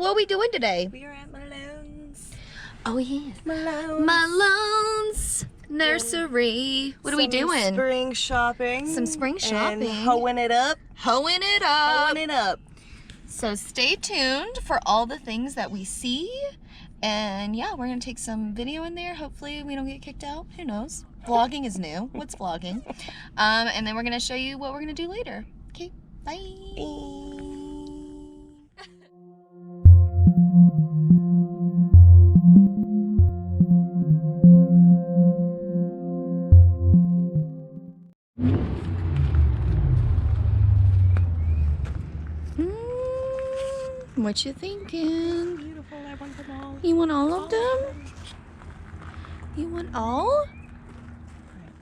what are we doing today? We are at Malone's. Oh yeah. Malone's. Malone's Nursery. What are we doing? Spring shopping. Some spring shopping. And hoeing it up. Hoeing it up. Hoeing it up. So stay tuned for all the things that we see. And yeah, we're going to take some video in there. Hopefully we don't get kicked out. Who knows? Vlogging is new. What's vlogging? And then we're going to show you what we're going to do later. Okay, bye. What you thinking? Beautiful. I want them all. You want all of them? You want all? Alright,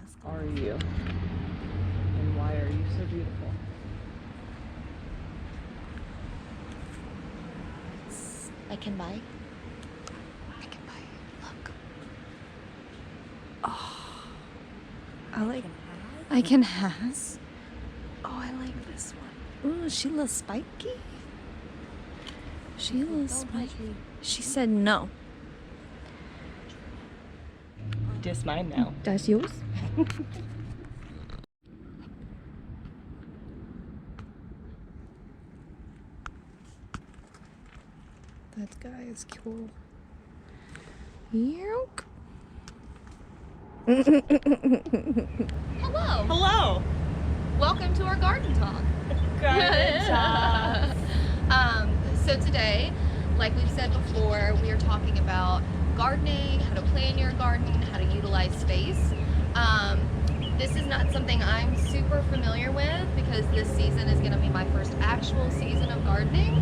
let's go. Are you? And why are you so beautiful? I can buy. I can buy. Look. Oh, I like. I can has. Oh, I like this one. Ooh, she a little spiky. She a little spiky. She said no. Just mine now. That's yours? That guy is cool. Yoink. Hello. Hello. Welcome to our garden talk. Garden talk. So today, like we've said before, we are talking about gardening, how to plan your garden, how to utilize space. This is not something I'm super familiar with because this season is going to be my first actual season of gardening.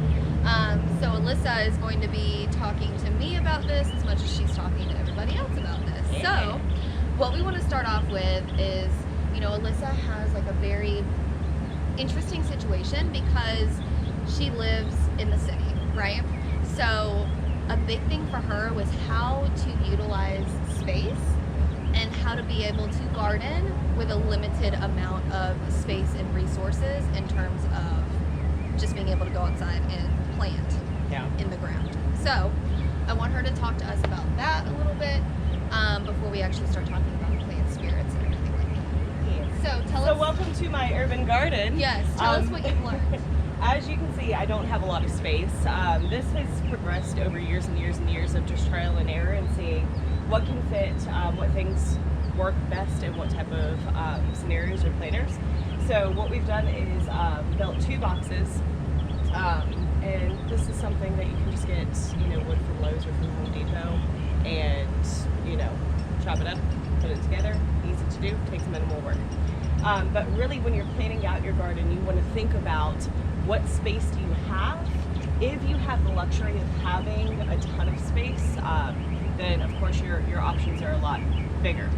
So Alyssa is going to be talking to me about this as much as she's talking to everybody else about this. Yeah. So what we want to start off with is, you know, Alyssa has like a very interesting situation because she lives in the city, right? So a big thing for her was how to utilize space and how to be able to garden with a limited amount of space and resources in terms of just being able to go outside and plant in the ground. So I want her to talk to us about that a little bit before we actually start talking about plant spirits and everything like that. So tell us. So welcome to my urban garden. Yes, tell us what you've learned. As you can see, I don't have a lot of space. This has progressed over years and years and years of just trial and error and seeing what can fit, what things work best in what type of scenarios or planners. So what we've done is built 2 boxes, and this is something that you can just get, you know, wood from Lowe's or from Home Depot, and you know, chop it up, put it together, easy to do, takes minimal work. But really, when you're planning out your garden, you want to think about what space do you have. If you have the luxury of having a ton of space, then of course your options are a lot bigger.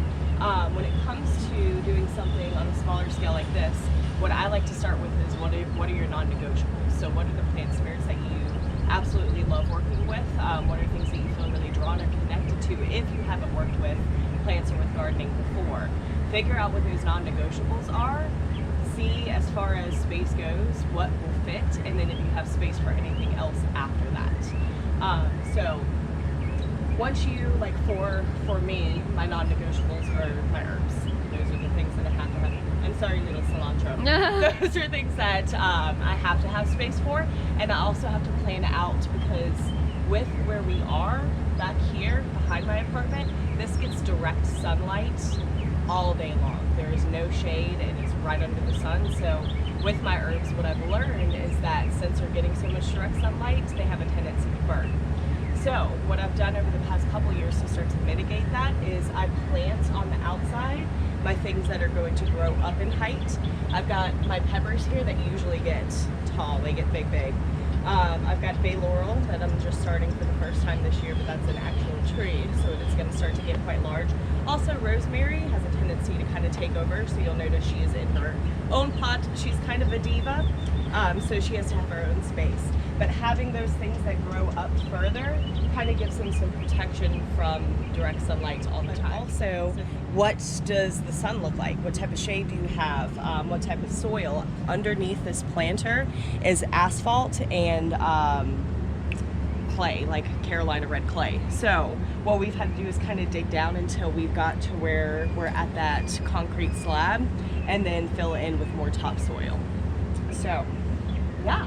When it comes to doing something on a smaller scale like this, what I like to start with is what are your non-negotiables. So what are the plant spirits that you absolutely love working with? What are things that you feel really drawn or connected to if you haven't worked with plants or with gardening before? Figure out what those non-negotiables are. See, as far as space goes, what will fit, and then if you have space for anything else after that. So once you, like for me, my non-negotiables are my herbs. Those are the things that I have to have. I'm sorry, little cilantro. Those are things that I have to have space for, and I also have to plan out because with where we are back here behind my apartment, this gets direct sunlight all day long. There is no shade and it's right under the sun. So with my herbs, what I've learned is that since they're getting so much direct sunlight, they have a tendency to burn. So what I've done over the past couple years to start to mitigate that is I plant on the outside my things that are going to grow up in height. I've got my peppers here that usually get tall, they get big. I've got bay laurel that I'm just starting for the first time this year, but that's an actual tree, so it's going to start to get quite large. Also, rosemary has a tendency to kind of take over, so you'll notice she is in her own pot. She's kind of a diva, so she has to have her own space. But having those things that grow up further kind of gives them some protection from direct sunlight all the time. Also, what does the sun look like? What type of shade do you have? What type of soil? Underneath this planter is asphalt and clay, like Carolina red clay. So what we've had to do is kind of dig down until we've got to where we're at that concrete slab, and then fill it in with more topsoil. So yeah.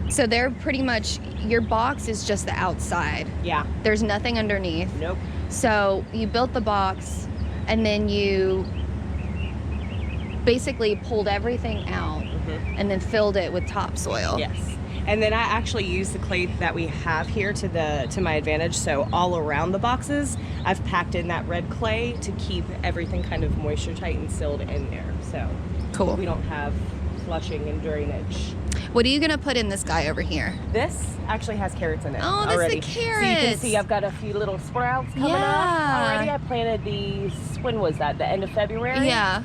So they're pretty much, your box is just the outside. Yeah. There's nothing underneath. Nope. So you built the box, and then you basically pulled everything out and then filled it with topsoil. Yes. And then I actually use the clay that we have here to my advantage. So all around the boxes, I've packed in that red clay to keep everything kind of moisture tight and sealed in there. So Cool. we don't have flushing and drainage. What are you gonna put in this guy over here? This actually has carrots in it Oh, that's already. the So you can carrots. see I've got a few little sprouts coming Yeah. up already. I planted these, when was that? The end of February? Yeah.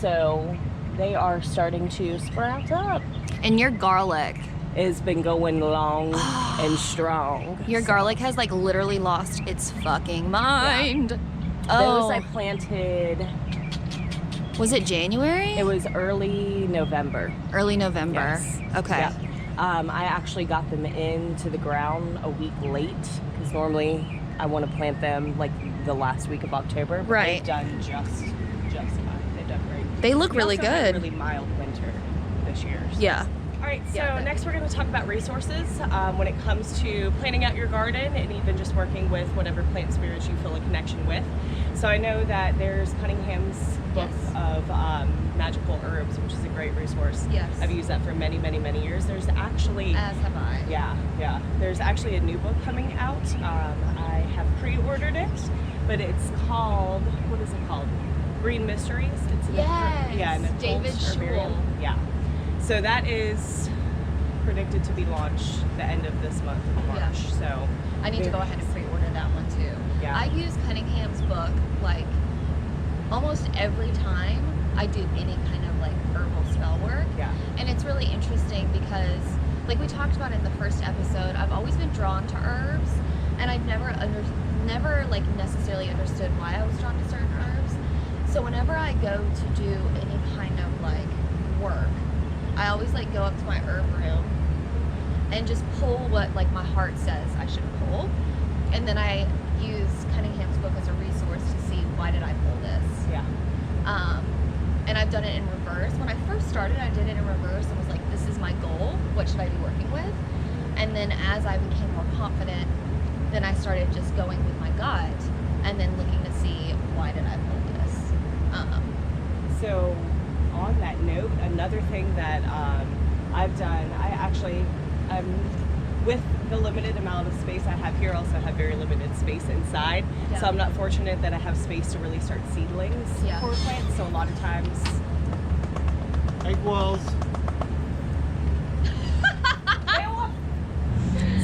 So they are starting to sprout up. And your garlic. It's been going long and strong. Your garlic has like literally lost its fucking mind. Those I planted, Was it January? it was early November. Early November. Yes. Okay. Yeah. I actually got them into the ground a week late, because normally I want to plant them like the last week of October. But Right. They've done just fine. They've done great. They look We really also had a good. really mild winter this year. So. Yeah. All right, so Yeah. next we're going to talk about resources when it comes to planning out your garden, and even just working with whatever plant spirits you feel a connection with. So I know that there's Cunningham's book Yes. of magical herbs, which is a great resource. Yes. I've used that for many, many, many years. There's actually, As have I. yeah. There's actually a new book coming out. I have pre-ordered it, but it's called, what is it called? Green Mysteries. It's Yes, an David occult herbarium. Schewel. Yeah. So that is predicted to be launched the end of this month of March. Yeah. So I need to go ahead and pre-order that one too. Yeah. I use Cunningham's book like almost every time I do any kind of like herbal spell work. Yeah. And it's really interesting because like we talked about in the first episode, I've always been drawn to herbs, and I've never like necessarily understood why I was drawn to certain herbs. So whenever I go to do any kind of like work, I always like go up to my herb room and just pull what like my heart says I should pull, and then I use Cunningham's book as a resource to see why did I pull this. Yeah. And I've done it in reverse. When I first started, I did it in reverse and was like, this is my goal. What should I be working with? And then as I became more confident, then I started just going with my gut and then looking to see why did I pull this. So on that note, another thing that I've done, with the limited amount of space I have here, also have very limited space inside. Yeah. So I'm not fortunate that I have space to really start seedlings Yeah. for plants. So a lot of times, Egg walls.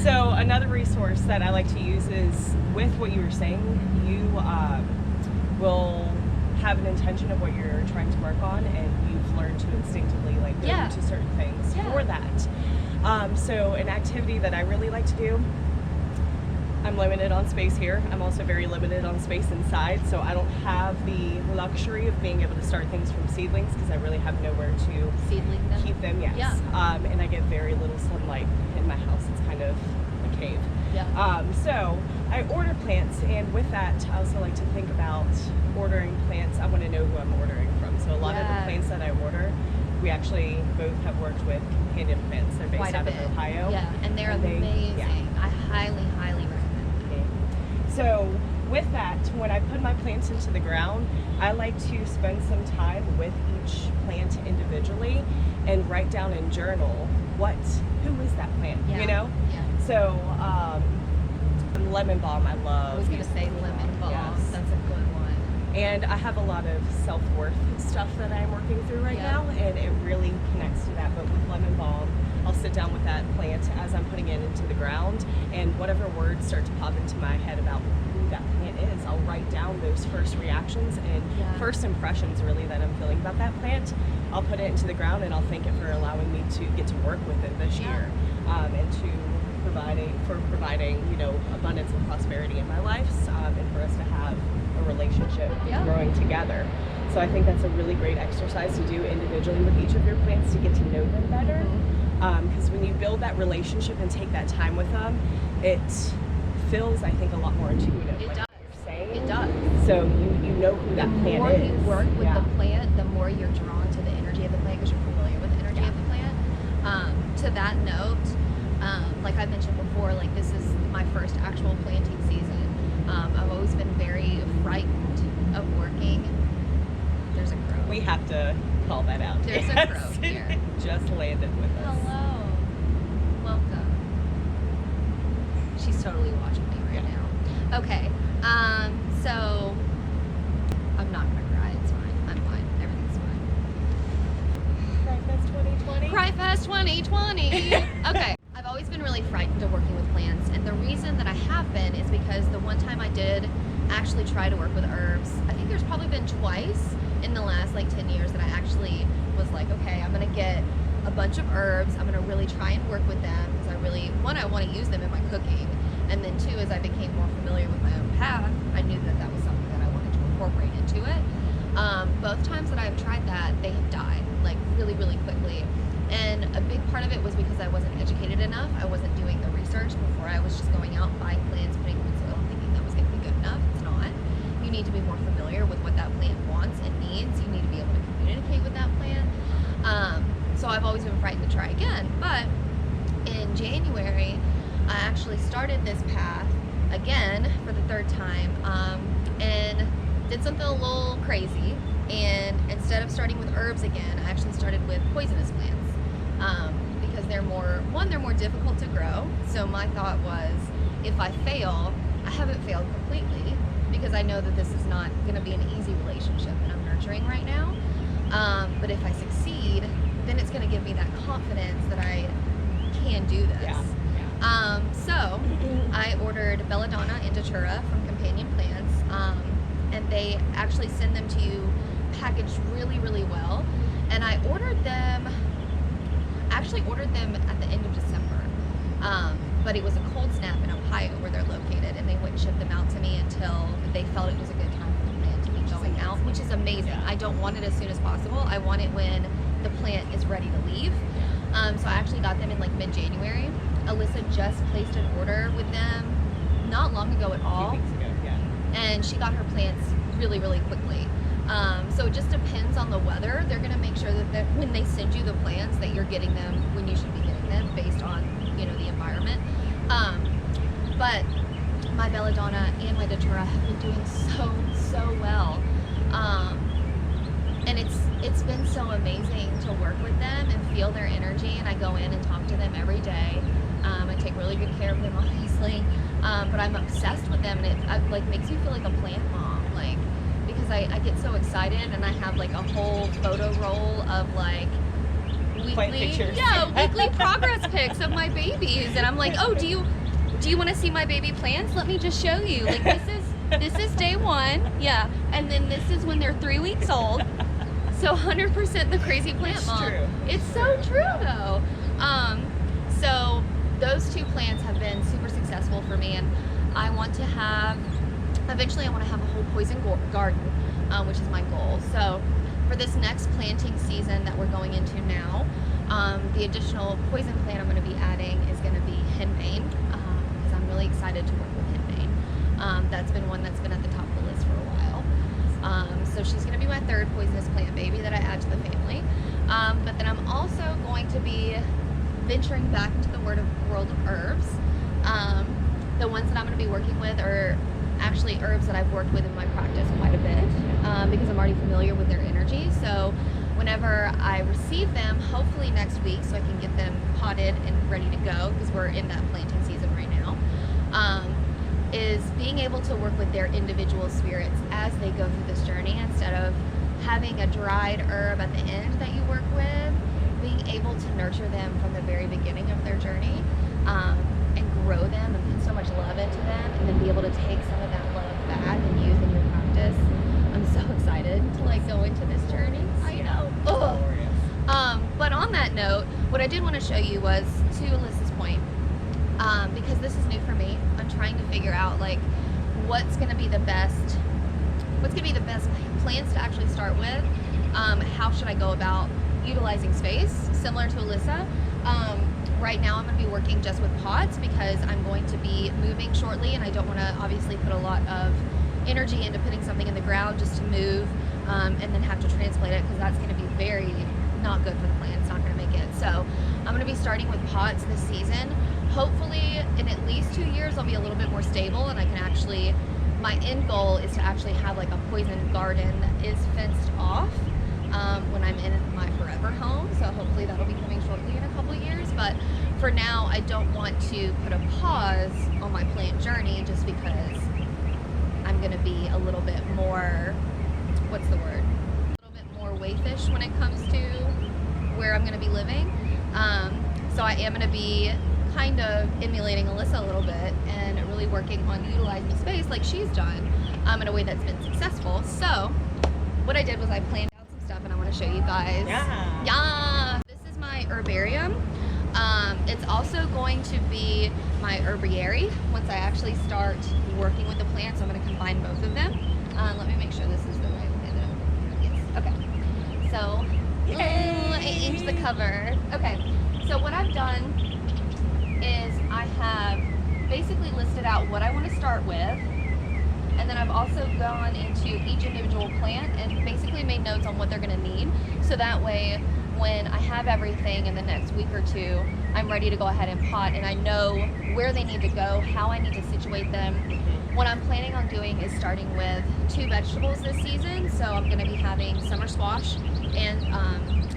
so another resource that I like to use is, with what you were saying, you will have an intention of what you're trying to work on, and you've learned to instinctively like go Yeah. into certain things Yeah. for that. So an activity that I really like to do, I'm limited on space here. I'm also very limited on space inside, so I don't have the luxury of being able to start things from seedlings, because I really have nowhere to Seedling them. keep them. Yes. Yeah. And I get very little sunlight in my house. It's kind of a cave. Yeah. So I order plants, and with that, I also like to think about ordering plants. I want to know who I'm ordering from. So a lot of the Yes. plants that I order, we actually both have worked with companion plants. They're based Quite a out bit. of Ohio. Yeah, and they're And amazing. yeah. I highly, highly recommend them. So with that, when I put my plants into the ground, I like to spend some time with each plant individually and write down and journal who is that plant, Yeah. you know? Yeah. So lemon balm, I love. I was gonna say lemon balm. Yes. That's a good one. And I have a lot of self-worth stuff that I'm working through right Yeah. now, and it really connects to that. But with lemon balm, I'll sit down with that plant as I'm putting it into the ground, and whatever words start to pop into my head about who that plant is, I'll write down those first reactions and Yeah. first impressions really that I'm feeling about that plant. I'll put it into the ground, and I'll thank it for allowing me to get to work with it this Yeah. year, and to providing abundance and prosperity in my life, and for us to have a relationship Yeah. growing together. So I think that's a really great exercise to do individually with each of your plants to get to know them better. Because when you build that relationship and take that time with them, it feels, I think, a lot more intuitive. It like does. you're saying. It does. So you know who that plant is. The more you work with Yeah. the plant, the more you're drawn to the energy of the plant because you're familiar with the energy of the plant. To that note, like I mentioned before, like this is my first actual planting season. I've always been very frightened of working. There's a crow. We have to call that out. There's a crow here. Just landed with us. Hello. Welcome. She's totally watching me right now. Okay. So I'm not gonna cry. It's fine. I'm fine. Everything's fine. Cryfest 2020. Cryfest 2020. Okay. I've always been really frightened of working with plants, and the reason that I have been is because the one time I did actually try to work with herbs, I think there's probably been twice in the last like 10 years that I actually was like, okay, I'm gonna get a bunch of herbs, I'm gonna really try and work with them because I really, one, I want to use them in my cooking, and then two, as I became more familiar with my own path, I knew that that was something that I wanted to incorporate into it. Both times that I've tried that, they have died like really, really quickly. And a big part of it was because I wasn't educated enough. I wasn't doing the research before. I was just going out, buying plants, putting them in soil, and thinking that was going to be good enough. It's not. You need to be more familiar with what that plant wants and needs. You need to be able to communicate with that plant. So I've always been frightened to try again. But in January, I actually started this path again for the third time, and did something a little crazy. And instead of starting with herbs again, I actually started with poisonous plants. Because they're more difficult to grow. So my thought was, if I fail, I haven't failed completely, because I know that this is not going to be an easy relationship that I'm nurturing right now. But if I succeed, then it's going to give me that confidence that I can do this. Yeah. So I ordered belladonna and datura from Companion Plants, and they actually send them to you packaged really, really well. And I actually ordered them at the end of December, but it was a cold snap in Ohio where they're located, and they wouldn't ship them out to me until they felt it was a good time for the plant to be going out, which is amazing. Yeah. I don't want it as soon as possible. I want it when the plant is ready to leave. So I actually got them in like mid-January. Alyssa just placed an order with them not long ago at A all, few weeks ago, yeah. and she got her plants really, really quickly. So it just depends on the weather. They're going to make sure that when they send you the plants, that you're getting them when you should be getting them based on, you know, the environment. But my belladonna and my datura have been doing so well. And it's been so amazing to work with them and feel their energy. And I go in and talk to them every day. I take really good care of them, obviously. But I'm obsessed with them, and it like makes me feel like a plant mom. Like, because I get so excited, and I have like a whole photo roll of like Plant weekly pictures. weekly progress pics of my babies, and I'm like, oh, do you want to see my baby plants? Let me just show you. Like, this is day one, yeah, and then this is when they're 3 weeks old. So 100% the crazy plant It's mom. true. It's so true though. So those two plants have been super successful for me, and I want to have. Eventually, I want to have a whole poison garden, which is my goal. So for this next planting season that we're going into now, the additional poison plant I'm going to be adding is going to be henbane, because I'm really excited to work with henbane. That's been one that's been at the top of the list for a while. So she's going to be my third poisonous plant baby that I add to the family. But then I'm also going to be venturing back into the world of herbs. The ones that I'm going to be working with are actually herbs that I've worked with in my practice quite a bit, because I'm already familiar with their energy. So whenever I receive them, hopefully next week, so I can get them potted and ready to go, because we're in that planting season right now, is being able to work with their individual spirits as they go through this journey, instead of having a dried herb at the end that you work with, being able to nurture them from the very beginning of their journey, and grow them and put so much love into them, and then be able to take some of that love back and use in your practice. I'm so excited to like go into this journey. I know. Ugh. But on that note, what I did want to show you was, to Alyssa's point, because this is new for me, I'm trying to figure out like what's going to be the best plants to actually start with. How should I go about utilizing space, similar to Alyssa, Right now I'm going to be working just with pots because I'm going to be moving shortly, and I don't want to obviously put a lot of energy into putting something in the ground just to move and then have to transplant it, because that's going to be very not good for the plant. It's not going to make it. So I'm going to be starting with pots this season. Hopefully in at least 2 years I'll be a little bit more stable, and I can actually, my end goal is to actually have like a poison garden that is fenced off when I'm in my forever home. So hopefully that'll be coming shortly in a couple years. But for now, I don't want to put a pause on my plant journey just because I'm going to be a little bit more, what's the word? A little bit more wayfish when it comes to where I'm going to be living. So I am going to be kind of emulating Alyssa a little bit and really working on utilizing space like she's done in a way that's been successful. So what I did was I planned out some stuff, and I want to show you guys. Yeah. This is my herbarium. It's also going to be my herbiary once I actually start working with the plants. So I'm going to combine both of them. Let me make sure this is the right way though. Yes. Okay. So I inked the cover. Okay. So what I've done is I have basically listed out what I want to start with, and then I've also gone into each individual plant and basically made notes on what they're going to need, so that way when I have everything in the next week or two, I'm ready to go ahead and pot, and I know where they need to go, how I need to situate them. What I'm planning on doing is starting with 2 vegetables this season. So I'm going to be having summer squash and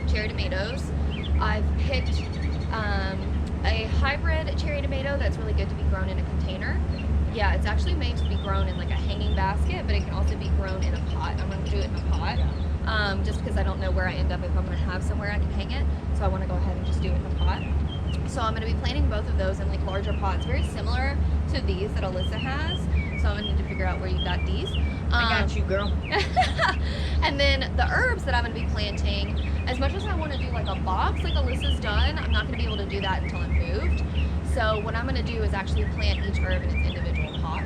cherry tomatoes. I've picked a hybrid cherry tomato that's really good to be grown in a container. Yeah, it's actually made to be grown in like a hanging basket, but it can also be grown in a pot. I'm going to do it in a pot. Just because I don't know where I end up if I'm going to have somewhere I can hang it. So I want to go ahead and just do it in a pot. So I'm going to be planting both of those in like larger pots, very similar to these that Alyssa has. So I'm going to need to figure out where you got these. I got you, girl. And then the herbs that I'm going to be planting, as much as I want to do like a box like Alyssa's done, I'm not going to be able to do that until I'm moved. So what I'm going to do is actually plant each herb in its individual pot.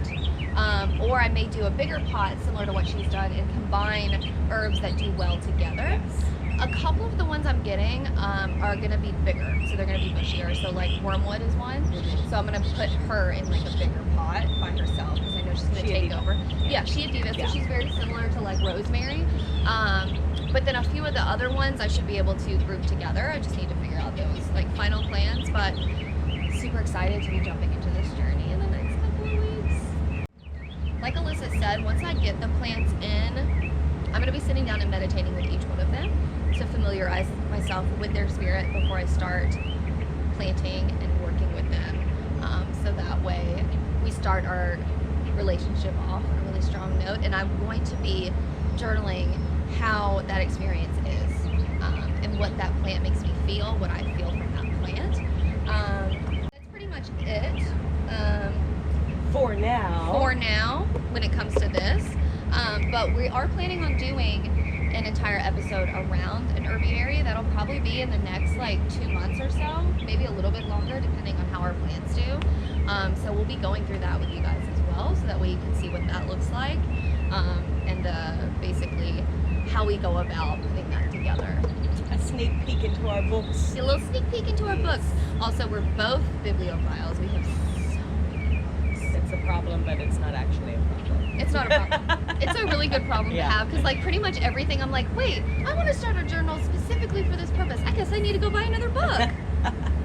Or I may do a bigger pot similar to what she's done and combine herbs that do well together. Yes. A couple of the ones I'm getting are going to be bigger, so they're going to be bushier. So like wormwood is one. So I'm going to put her in like a bigger pot by herself because I know she's going to take over. Yeah, she Adiva, so she's very similar to like rosemary. But then a few of the other ones I should be able to group together. I just need to figure out those like final plans. But super excited to be jumping into this journey in the next couple of weeks. Like Alyssa said, once I get the plants in, I'm going to be sitting down and meditating with each one of them to familiarize myself with their spirit before I start planting and working with them. So that way we start our relationship off on a really strong note. And I'm going to be journaling how that experience is and what that plant makes me feel, what I feel from that plant. That's pretty much it. For now, when it comes to this. But we are planning on doing an entire episode around an herbiary. That'll probably be in the next like 2 months or so, maybe a little bit longer depending on how our plants do. So we'll be going through that with you guys as well, so that way you can see what that looks like and basically how we go about putting that together. a sneak peek into our books. A little sneak peek into our books. Also, we're both bibliophiles. We have so many books. It's a problem, but it's not actually a problem. It's not a problem. It's a really good problem Yeah. to have, because like pretty much everything I'm like, wait, I want to start a journal specifically for this purpose. I guess I need to go buy another book.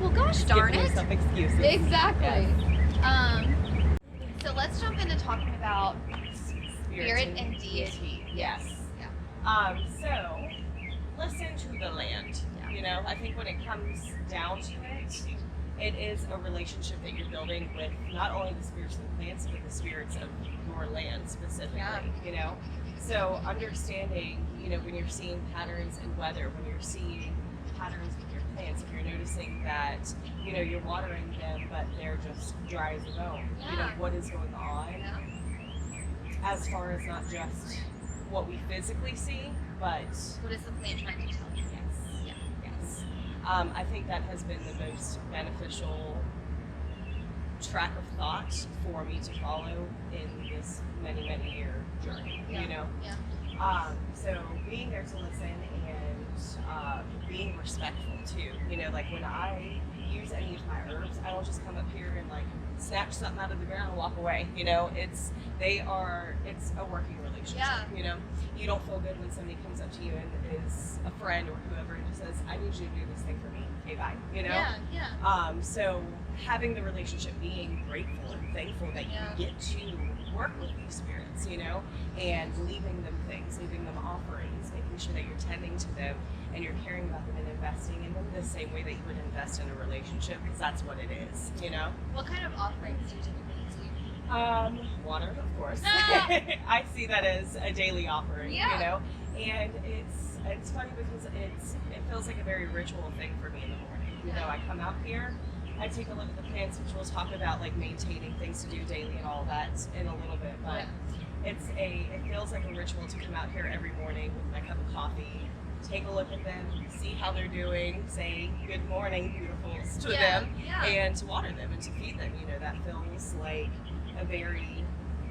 Well, gosh darn Giving it. yourself excuses. Exactly. Yes. So let's jump into talking about spirit and deity. Yes. Yeah. So listen to the land. Yeah. You know, I think when it comes down to it, it is a relationship that you're building with not only the spirits of the plants, but the spirits of your land specifically. Yeah. You know, so understanding, you know, when you're seeing patterns in weather, when you're seeing patterns with your plants, if you're noticing that, you know, you're watering them, but they're just dry as a bone. You know, Yeah. what is going on? Yeah. As far as not just what we physically see, but What is the plant trying to tell you? yes, Yeah. yes. I think that has been the most beneficial track of thought for me to follow in this many year journey. Yeah. You know, Yeah. so being there to listen and being respectful too. You know, like when I use any of my herbs, I don't just come up here and like snatch something out of the ground and walk away. You know, it's a working relationship. Yeah. You know, you don't feel good when somebody comes up to you and is a friend or whoever and just says, "I need you to do this thing for me." Okay, bye. You know. Yeah. So having the relationship, being grateful and thankful that Yeah. you get to work with these spirits, you know, and leaving them things, leaving them offerings, making sure that you're tending to them and you're caring about them and investing in them the same way that you would invest in a relationship, because that's what it is, you know. What kind of offerings do you typically do? Water, of course. I see that as a daily offering, Yeah. you know, and it's funny because it feels like a very ritual thing for me in the morning. You know, I come out here, I take a look at the plants, which we'll talk about, like maintaining things to do daily and all that in a little bit, but it feels like a ritual to come out here every morning with my cup of coffee, take a look at them, see how they're doing, say good morning, beautifuls to them, and to water them and to feed them. You know, that feels like a very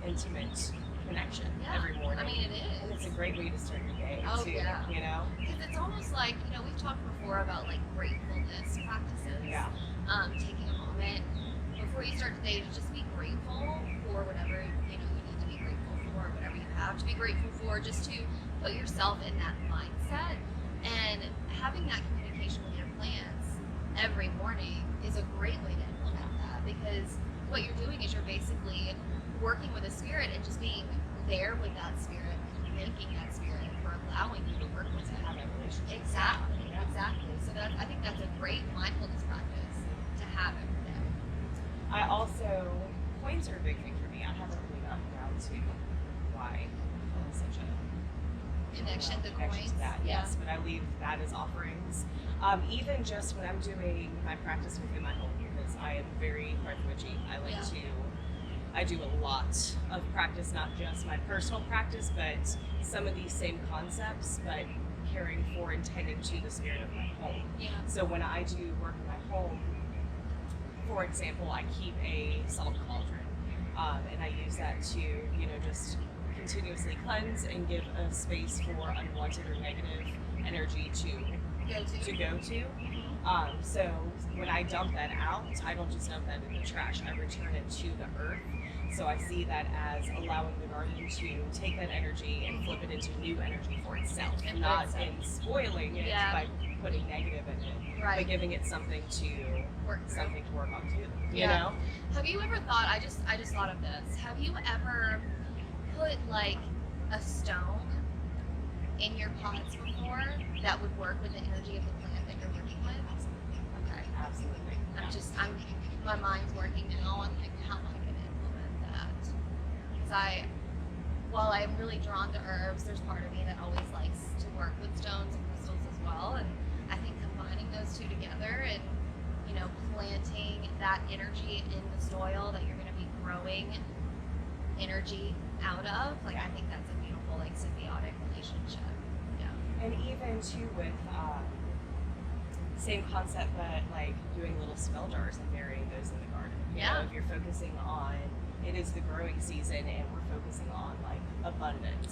intimate connection every morning. I mean, it is. And it's a great way to start your day too, Yeah. you know? Because it's almost like, you know, we've talked before about like gratefulness practices. Yeah. Taking a moment before you start the day to just be grateful for whatever, you know, you need to be grateful for, whatever you have to be grateful for, just to put yourself in that mindset. And having that communication with your plants every morning is a great way to implement that, because what you're doing is you're basically working with a spirit and just being there with that spirit, thanking that spirit for allowing you to work with it. Have that relationship. Exactly. So I think that's a great mindfulness practice to have every day. I also, coins are a big thing for me. I haven't really gotten around to why I feel such a Connection to connection coins. to that. Yeah. Yes, but I leave that as offerings. Even just when I'm doing my practice within my home, because I am very heart witchy. I do a lot of practice, not just my personal practice, but some of these same concepts, but caring for and tending to the spirit of my home. Yeah. So when I do work in my home, for example, I keep a salt cauldron, and I use that to, you know, just continuously cleanse and give a space for unwanted or negative energy to go to. So when I dump that out, I don't just dump that in the trash. I return it to the earth. So I see that as allowing the garden to take that energy and flip it into new energy for itself, and not in spoiling it by putting negative in it, but giving it something to work on too. You know? Have you ever thought? I just thought of this. Have you ever put like a stone in your pots before that would work with the energy of the plant that you're working with? Okay. Absolutely. My mind's working now on like how I can implement that. Because while I'm really drawn to herbs, there's part of me that always likes to work with stones and crystals as well. And I think combining those two together and, you know, planting that energy in the soil that you're going to be growing energy out of, like I think that's a beautiful, like symbiotic relationship. Yeah. And even too with same concept, but like doing little spell jars and burying those in the garden. You know, if you're focusing on, it is the growing season and we're focusing on like abundance,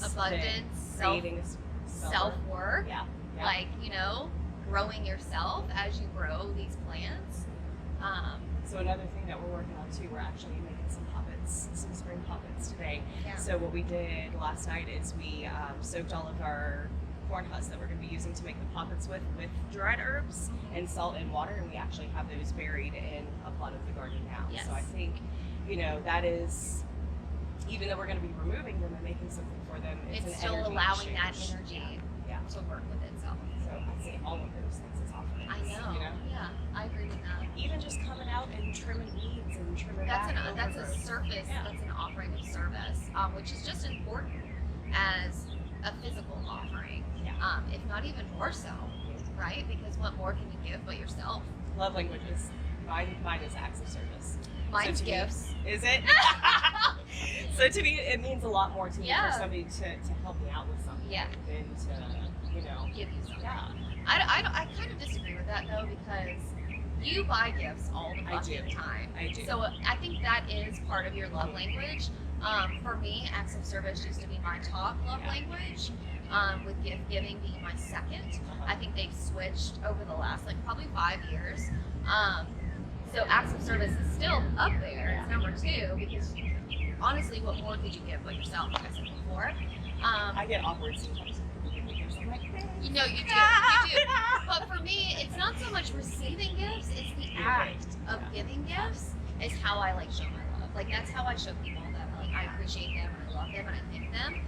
self-work, yeah. Like, you know, growing yourself as you grow these plants. So another thing that we're working on too, we're actually making some poppets, some spring poppets today. Yeah. So what we did last night is we soaked all of our corn husks that we're going to be using to make the poppets with dried herbs and salt and water, and we actually have those buried in a plot of the garden now. Yes. So I think, you know, that is, even though we're going to be removing them and making something for them, it's an still energy allowing that exchange. energy to work with itself. So I see all of those things as offerings. I know. You know? Yeah, I agree with that. Even just coming out and trimming weeds and trimming That's back a service. Yeah. That's an offering of service, which is just important as a physical offering. Yeah. If not even more so, right? Because what more can you give but yourself? Love languages. Mine is acts of service. Mine's so gifts. Is it? So to me, it means a lot more to me Yeah. for somebody to help me out with something than to, you know, Give you something. yeah. I kind of disagree with that though, because you buy gifts all the I fucking do. time. I do. So I think that is part of your love language For me, acts of service used to be my top love language, with gift giving being my second. I think they've switched over the last like probably 5 years. So acts of service is still up there. It's number 2 because honestly, what more could you give but yourself, like I said before? I get awkward sometimes. I'm like, You know, you do. But for me, it's not so much receiving gifts, it's the act of giving gifts is how I like show my love. Like that's how I show people that like I appreciate them and I love them and I thank them.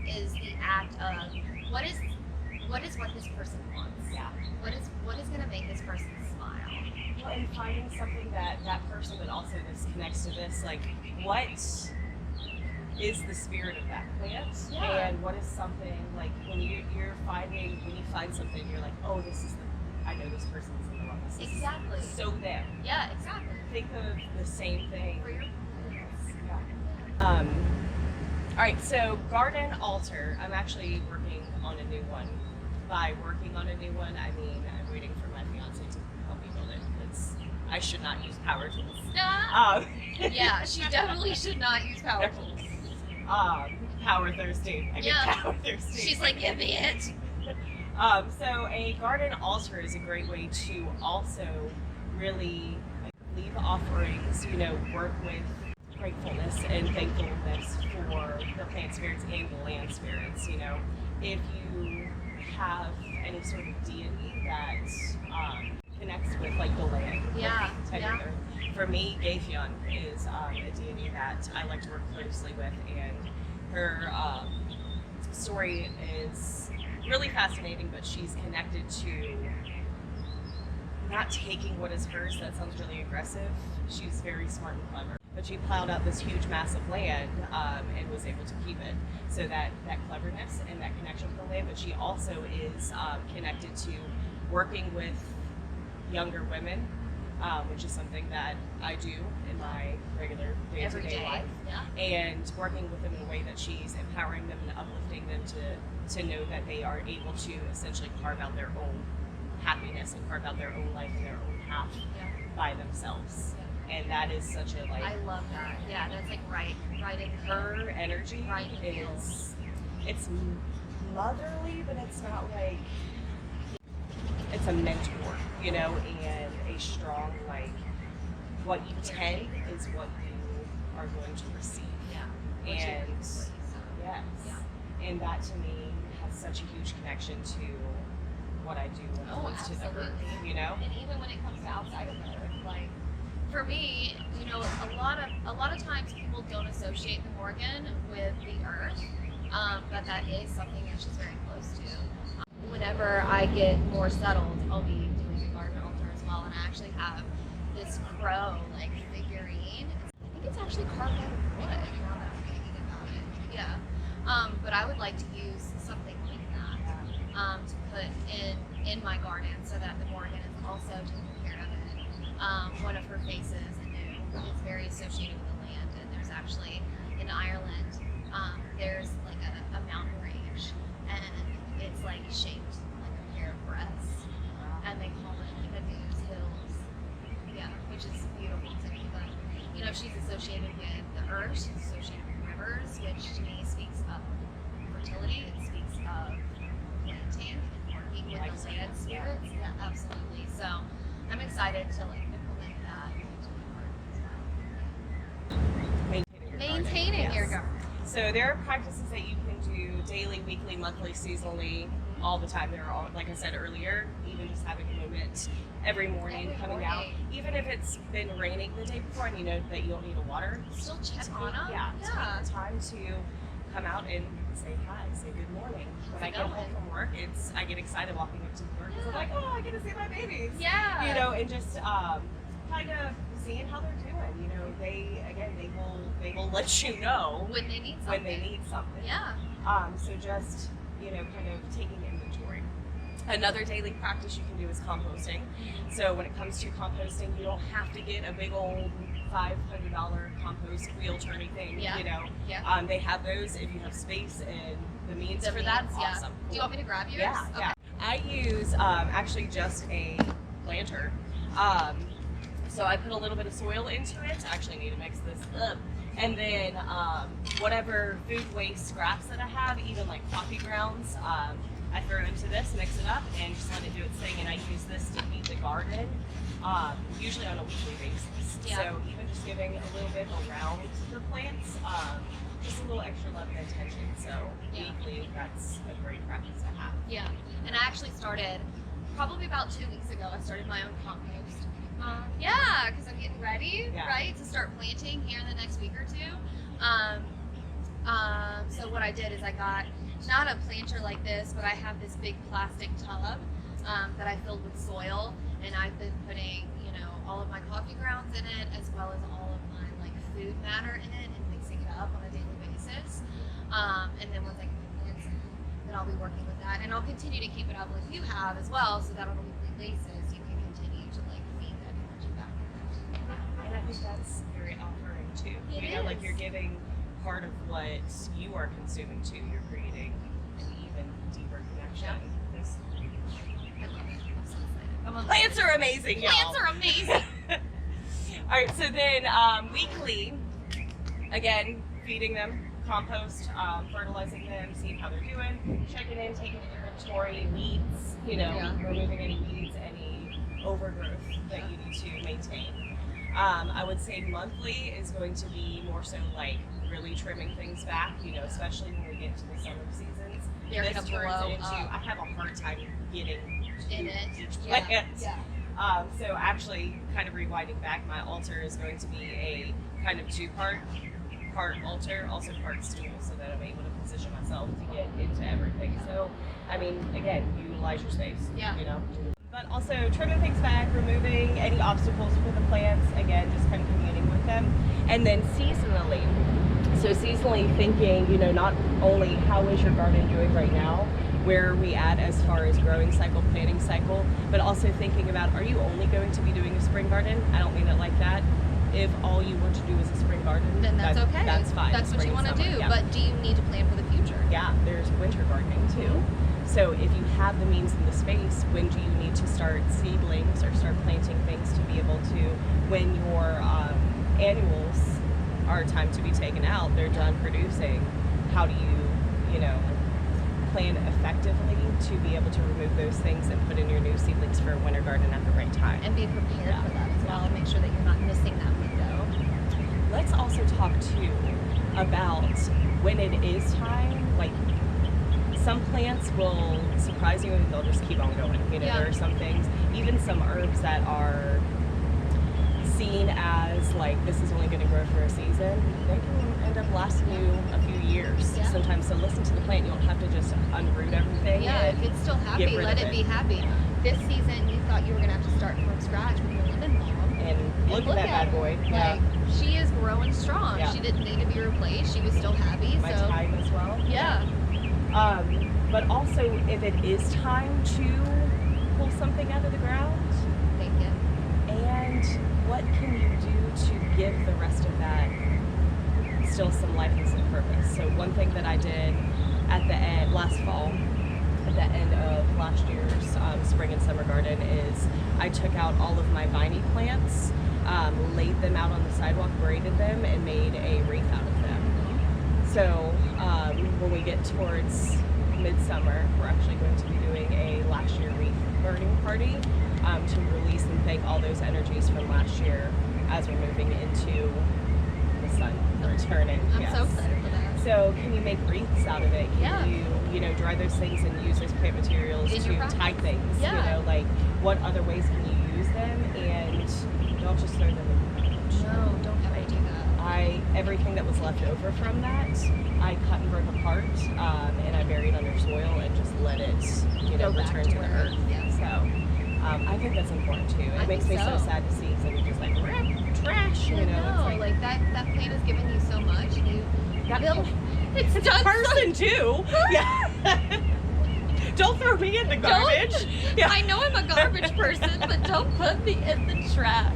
Is the act of what is what this person wants. Yeah. What is gonna make this person smile. Well, and finding something that person, but also this connects to this, like what is the spirit of that plant, and what is something like when you find something, you're like, oh, this is I know this person's in the love. This Exactly. Is so them. Yeah, exactly. Think of the same thing. For your Yeah. All right, so garden altar. I'm actually working on a new one. By working on a new one, I mean I'm waiting for my fiance to help me build it. I should not use power tools. Yeah, she definitely should not use power tools. Power thirsty. I get power thirsty. She's like, give me it. So a garden altar is a great way to also really leave offerings, work with gratefulness and thankfulness for the plant spirits and the land spirits. If you have any sort of deity that connects with like the land. Yeah. For me, Gayfion is a deity that I like to work closely with, and her story is really fascinating, but she's connected to not taking what is hers. That sounds really aggressive. She's very smart and clever, but she plowed out this huge mass of land and was able to keep it. So that cleverness and that connection with the land, but she also is connected to working with younger women, which is something that I do in my regular day-to-day life. Yeah. And working with them in a way that she's empowering them and uplifting them to know that they are able to essentially carve out their own happiness and carve out their own life and their own path by themselves. Yeah. And that is such a I love that. Yeah, that's like right in her energy is it's motherly, but it's not like it's a mentor, and a strong what you tend is what you are going to receive. Yeah. And yes. Yeah. And that to me has such a huge connection to what I do when it comes to the earth, And even when it comes to outside of the earth, like for me, a lot of times people don't associate the Morgan with the earth, but that is something that she's very close to. Whenever I get more settled, I'll be doing a garden altar as well, and I actually have this crow figurine. I think it's actually carved out of wood. Now that I'm thinking about it, yeah. But I would like to use something like that to put in my garden, so that the Morgan is also taking care of it. One of her faces is very associated with the land, and there's actually in Ireland, there's like a mountain range, and it's like shaped like a pair of breasts, and they call it like the News Hills. Yeah, which is beautiful to me. But she's associated with the earth, she's associated with rivers, which to me speaks of fertility. It speaks of planting and working with the land spirits. Yeah, absolutely. So I'm excited to implement that into my garden as well. Maintaining your garden. So there are practices that you can do daily, weekly, monthly, seasonally, all the time. There are, like I said earlier, even just having a moment every morning coming out. Even if it's been raining the day before and you know that you don't need to water. Still check on them. Yeah, take the time to come out and say hi, say good morning. When I get home from work, I get excited walking up to work because I'm like, oh, I get to see my babies. Yeah. And just kind of seeing how they're doing. They will let you know when they need something. Yeah. So just kind of taking inventory. Another daily practice you can do is composting. So when it comes to composting, you don't have to get a big old $500 compost wheel turning thing. Yeah. They have those if you have space and the means for that. Awesome. Yeah. Cool. Do you want me to grab yours? Yeah. Okay. Yeah. I use actually just a planter. So I put a little bit of soil into it. I actually need to mix this up. And then whatever food waste scraps that I have, even like coffee grounds, I throw into this, mix it up, and just let it do its thing. And I use this to feed the garden, usually on a weekly basis. Yeah. So even just giving a little bit around the plants, just a little extra love and attention. So Yeah. weekly, that's a great practice to have. Yeah, and I actually started probably about 2 weeks ago. I started my own compost. Yeah, because I'm getting ready, Yeah. right, to start planting here in the next week or two. So what I did is I got not a planter like this, but I have this big plastic tub that I filled with soil, and I've been putting, all of my coffee grounds in it, as well as all of my like food matter in it, and mixing it up on a daily basis. And then once I get the plants in, then I'll be working with that, and I'll continue to keep it up like you have as well, so that on a weekly basis you can continue to like feed that energy back. And I think that's very offering too. It Like is. you're giving part of what you are consuming too. You're creating an even deeper connection. This- I love it. I'm so excited. I'm obsessed. Plants are amazing, y'all. Plants are amazing. All right, so then weekly, again, feeding them compost, fertilizing them, seeing how they're doing, checking in, taking inventory, weeds, Yeah. removing any weeds, any overgrowth that you need to maintain. I would say monthly is going to be more so like really trimming things back, especially when we get to the summer seasons. They're This gonna turns blow into, up. I have a hard time getting In to it. each Yeah. plant. Yeah. So actually, kind of rewinding back, my altar is going to be a kind of two-part altar, also part stool, so that I'm able to position myself to get into everything. So, I mean, again, utilize your space. Yeah. But also trimming things back, removing any obstacles for the plants. Again, just kind of communing with them, and then seasonally. So seasonally thinking, not only how is your garden doing right now, where are we at as far as growing cycle, planting cycle, but also thinking about, are you only going to be doing a spring garden? I don't mean it like that. If all you want to do is a spring garden, Then that's okay. That's fine. That's what Spring you and want to summer, do. yeah. But do you need to plan for the future? Yeah, there's winter gardening too. So if you have the means and the space, when do you need to start seedlings or start planting things to be able to, when your annuals are time to be taken out, they're done producing, how do you plan effectively to be able to remove those things and put in your new seedlings for a winter garden at the right time? And be prepared for that as well, and make sure that you're not missing that window. Let's also talk too about when it is time, like some plants will surprise you and they'll just keep on going. Yeah. There are some things, even some herbs that are seen as like this is only going to grow for a season, they can end up lasting you a few years Yeah. sometimes. So listen to the plant. You don't have to just unroot everything. Yeah, and if it's still get happy, rid let of it be happy. This season, you thought you were going to have to start from scratch with your lemon balm. And look at that bad her. boy. Like, she is growing strong. Yeah. She didn't need to be replaced. She was still happy. My so, thyme as well. yeah. But also, if it is time to pull something out of the ground, Thank you. and what can you do to give the rest of that still some life and some purpose? So one thing that I did at the end, last fall, at the end of last year's spring and summer garden is I took out all of my viney plants, laid them out on the sidewalk, braided them, and made a wreath out of them. So when we get towards midsummer, we're actually going to be doing a last year wreath burning party to release and thank all those energies from last year as we're moving into the sun returning. I'm Yes. so excited for that. So can you make wreaths out of it? Can Yeah. you dry those things and use those plant materials In to your tie practice. things? Yeah. Like what other ways can you use them? And don't just throw them in the garbage. No, don't ever do that. Everything that was left over from that, I cut and broke apart, and I buried under soil and just let it, Go back return to to the where- earth. yeah. So I think that's important too. I It makes me think so so. sad to see somebody just like trash. I It's know, like that plant has given you so much. And you that built. It's It's a done person too. Yeah. Don't throw me in the garbage. Yeah. I know I'm a garbage person, but don't put me in the trash.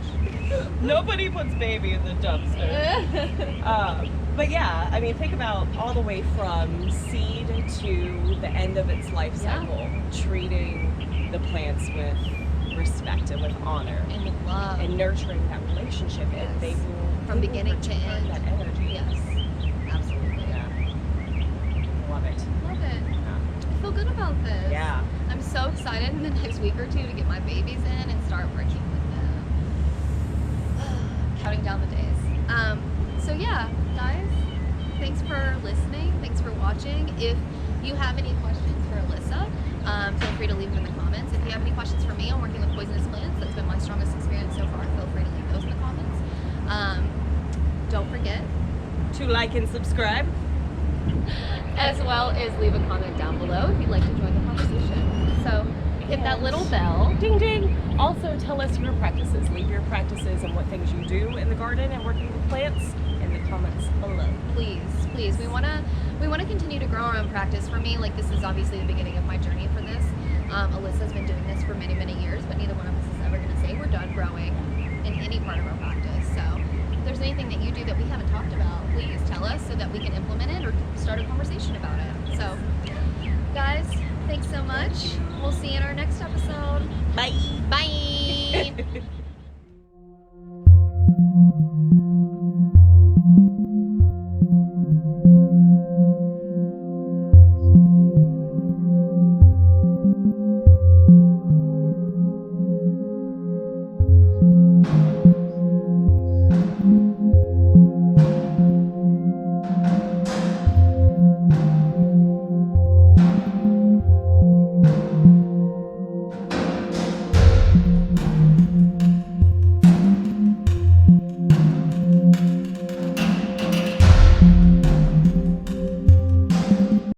Nobody puts baby in the dumpster. But yeah, I mean, think about all the way from seed to the end of its life Yeah. cycle, treating the plants with respect and with honor And with love. and nurturing that relationship, Yes. and they will From they will beginning to return end. that energy. Yes. Absolutely. Yeah. Love it. Love it. Yeah. I feel good about this. Yeah. I'm so excited in the next week or two to get my babies in and start working with them. Counting down the days. So yeah, guys, thanks for listening. Thanks for watching. If you have any questions for Alyssa, feel free to leave them in the comments. If you have any questions for me on working with poisonous plants, that's been my strongest experience so far, feel free to leave those in the comments. Don't forget To like and subscribe. as well as leave a comment down below if you'd like to join the conversation. So hit that And- little bell. Ding ding. Also tell us your practices. Leave your practices and what things you do in the garden and working with plants in the comments below. Please, we wanna continue to grow our own practice. For me, like, this is obviously the beginning of my journey for this. Alyssa's been doing this for many years, but neither one of us is ever gonna say we're done growing in any part of our practice. So if there's anything that you do that we haven't talked about, please tell us so that we can implement it or start a conversation about it. So guys, thanks so much. We'll see you in our next episode. Bye. Bye.